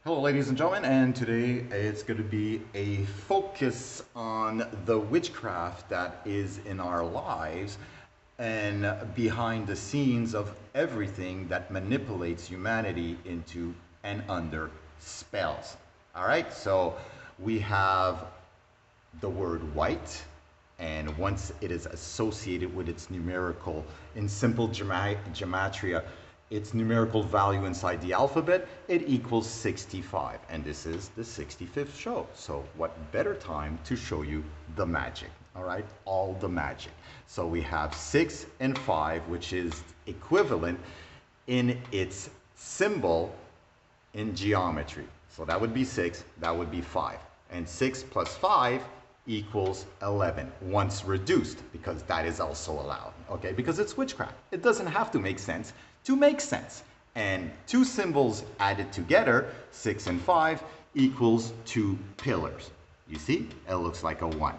Hello, ladies and gentlemen, and today it's going to be a focus on the witchcraft that is in our lives and behind the scenes of everything that manipulates humanity into and under spells. All right, so we have the word white, and once it is associated with its numerical, in simple gematria, its numerical value inside the alphabet, it equals 65. And this is the 65th show. So what better time to show you the magic, all right? All the magic. So we have 6 and 5, which is equivalent in its symbol in geometry. So that would be 6, that would be 5. And 6 plus 5 equals 11 once reduced, because that is also allowed, okay? Because it's witchcraft. It doesn't have to make sense to make sense. And two symbols added together, 6 and 5, equals 2 pillars. You see, it looks like a 1.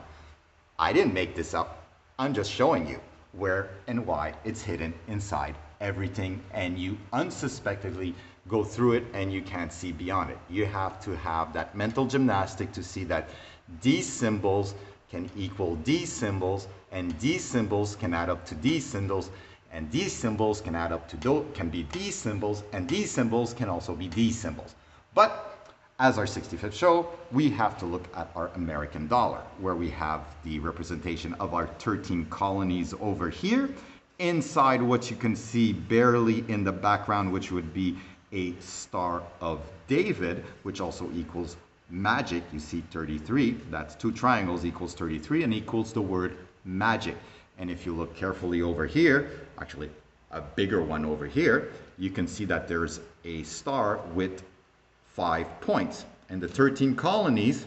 I didn't make this up. I'm just showing you where and why it's hidden inside everything, and you unsuspectedly go through it and you can't see beyond it. You have to have that mental gymnastic to see that these symbols can equal these symbols, and these symbols can add up to these symbols, and these symbols can add up to can be these symbols, and these symbols can also be these symbols. But as our 65th show, we have to look at our American dollar, where we have the representation of our 13 colonies over here, inside what you can see barely in the background, which would be a Star of David, which also equals magic. You see 33, that's 2 triangles equals 33 and equals the word magic. And if you look carefully over here, actually a bigger one over here, you can see that there's a star with 5 points. And the 13 colonies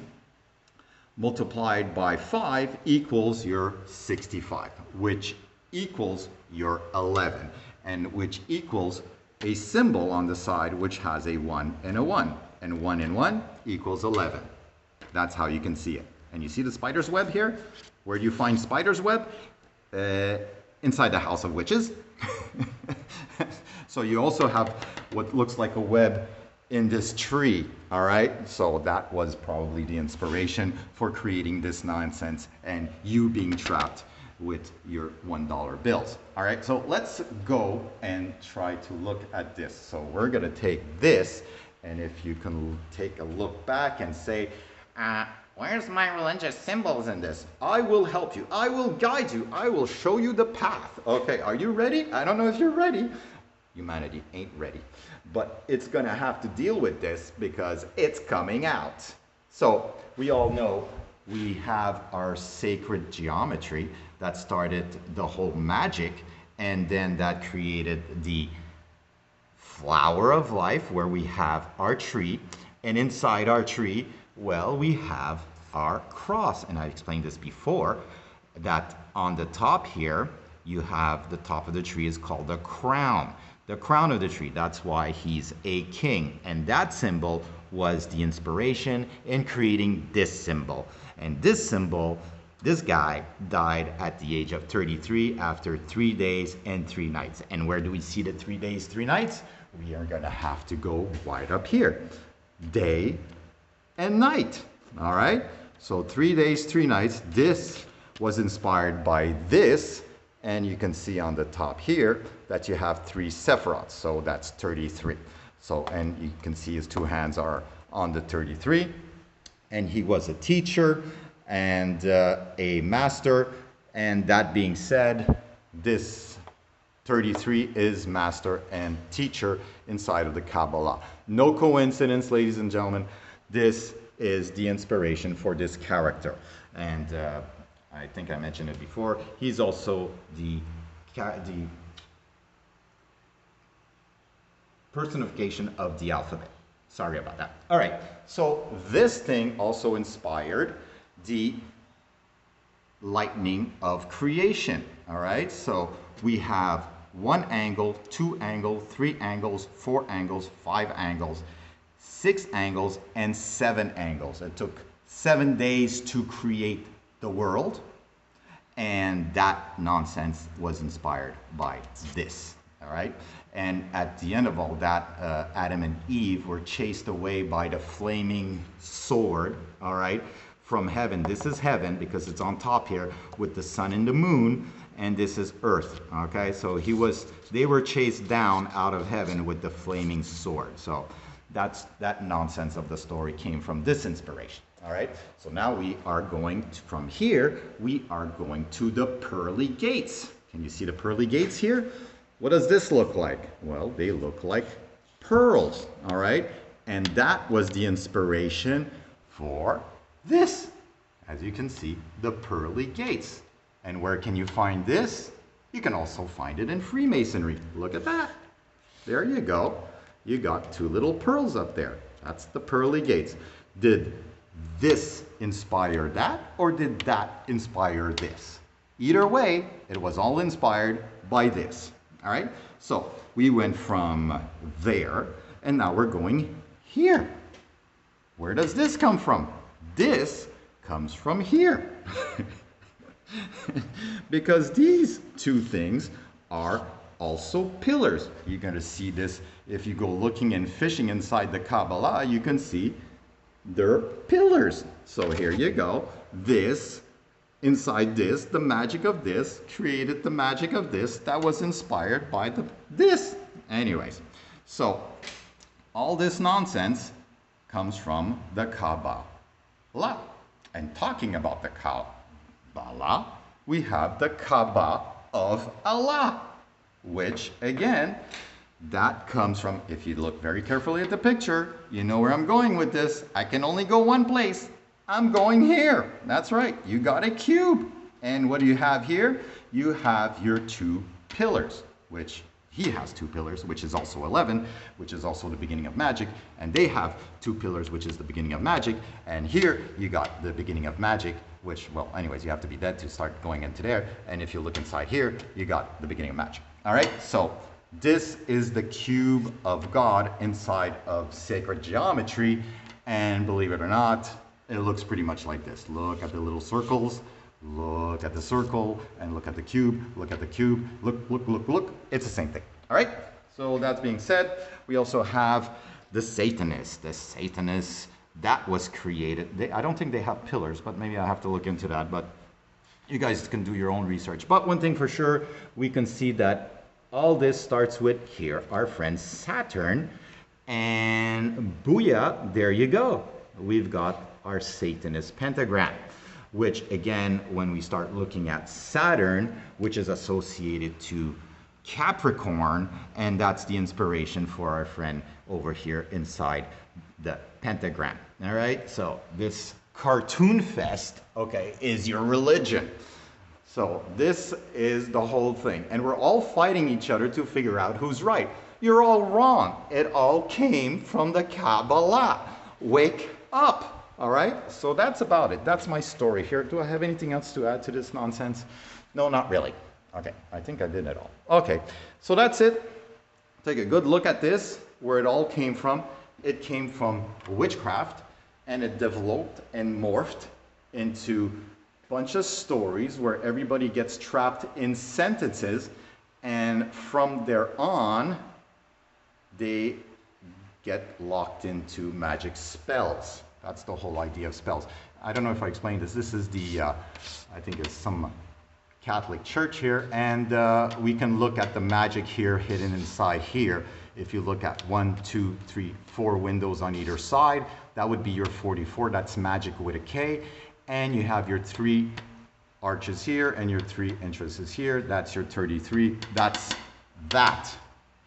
multiplied by 5 equals your 65, which equals your 11, and which equals a symbol on the side which has a 1 and a 1. And 1 and 1 equals 11. That's how you can see it. And you see the spider's web here? Where do you find spider's web? Inside the house of witches. So you also have what looks like a web in this tree, all right? So that was probably the inspiration for creating this nonsense and you being trapped with your $1 bills. All right, so let's go and try to look at this. So we're gonna take this, and if you can take a look back and say, where's my religious symbols in this? I will help you. I will guide you. I will show you the path. Okay, are you ready? I don't know if you're ready. Humanity ain't ready. But it's going to have to deal with this because it's coming out. So we all know we have our sacred geometry that started the whole magic, and then that created the flower of life, where we have our tree, and inside our tree, well, we have our cross. And I explained this before, that on the top here, you have the top of the tree is called the crown. The crown of the tree, that's why he's a king. And that symbol was the inspiration in creating this symbol. And this symbol, this guy died at the age of 33 after 3 days and 3 nights. And where do we see the 3 days, 3 nights? We are gonna have to go right up here. Day and night, all right? So 3 days, 3 nights. This was inspired by this, and you can see on the top here that you have 3 sephiroths, so that's 33. So, and you can see his 2 hands are on the 33, and he was a teacher and a master, and that being said, this 33 is master and teacher inside of the Kabbalah. No coincidence, ladies and gentlemen. This is the inspiration for this character. And I think I mentioned it before. He's also the personification of the alphabet. Sorry about that. All right, so this thing also inspired the lightning of creation. All right, so we have 1 angle, 2 angles, 3 angles, 4 angles, 5 angles, 6 angles, and 7 angles. It took 7 days to create the world, and that nonsense was inspired by this. all right? And at the end of all that, Adam and Eve were chased away by the flaming sword, all right, from heaven. This is heaven because it's on top here with the sun and the moon, and this is earth, okay? So they were chased down out of heaven with the flaming sword. So that nonsense of the story came from this inspiration, all right? So now we are going to, from here, we are going to the pearly gates. Can you see the pearly gates here? What does this look like? Well, they look like pearls, all right? And that was the inspiration for this. As you can see, the pearly gates. And where can you find this? You can also find it in Freemasonry. Look at that. There you go. You got two little pearls up there. That's the pearly gates. Did this inspire that, or did that inspire this? Either way, it was all inspired by this. All right, so we went from there, and now we're going here. Where does this come from? This comes from here. Because these two things are also pillars. You're going to see this if you go looking and fishing inside the Kabbalah, you can see they're pillars. So here you go. This, inside this, the magic of this created the magic of this that was inspired by this. Anyways, so all this nonsense comes from the Kabbalah. And talking about the Kabbalah, we have the Kaaba of Allah, which again, that comes from, if you look very carefully at the picture, you know where I'm going with this. I can only go one place. I'm going here. That's right. You got a cube. And what do you have here? You have your two pillars, which he has two pillars, which is also 11, which is also the beginning of magic. And they have two pillars, which is the beginning of magic. And here you got the beginning of magic, which, well, anyways, you have to be dead to start going into there. And if you look inside here, you got the beginning of magic. All right. So this is the cube of God inside of sacred geometry. And believe it or not, it looks pretty much like this. Look at the little circles, look at the circle, and look at the cube, look at the cube, look, look, look, look. It's the same thing, all right? So that being said, we also have the Satanists. The Satanists, that was created. I don't think they have pillars, but maybe I have to look into that, but you guys can do your own research. But one thing for sure, we can see that all this starts with here, our friend Saturn, and booyah, there you go. We've got our Satanist pentagram, which again, when we start looking at Saturn, which is associated to Capricorn, and that's the inspiration for our friend over here inside the pentagram. All right, so this cartoon fest, okay, is your religion. So this is the whole thing, and we're all fighting each other to figure out who's right. You're all wrong. It all came from the Kabbalah. Wake up. All right, so that's about it. That's my story here. Do I have anything else to add to this nonsense? No, not really. Okay, I think I did it all. Okay, so that's it. Take a good look at this, where it all came from. It came from witchcraft, and it developed and morphed into a bunch of stories where everybody gets trapped in sentences, and from there on, they get locked into magic spells. That's the whole idea of spells. I don't know if I explained this. This is the, I think it's some Catholic church here, and we can look at the magic here hidden inside here. If you look at 1, 2, 3, 4 windows on either side, that would be your 44. That's magic with a K. And you have your 3 arches here and your 3 entrances here. That's your 33. That's that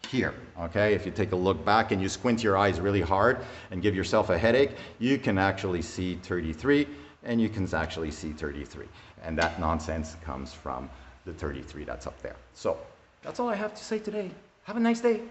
here, okay? If you take a look back and you squint your eyes really hard and give yourself a headache, you can actually see 33, and you can actually see 33. And that nonsense comes from the 33 that's up there. So that's all I have to say today. Have a nice day.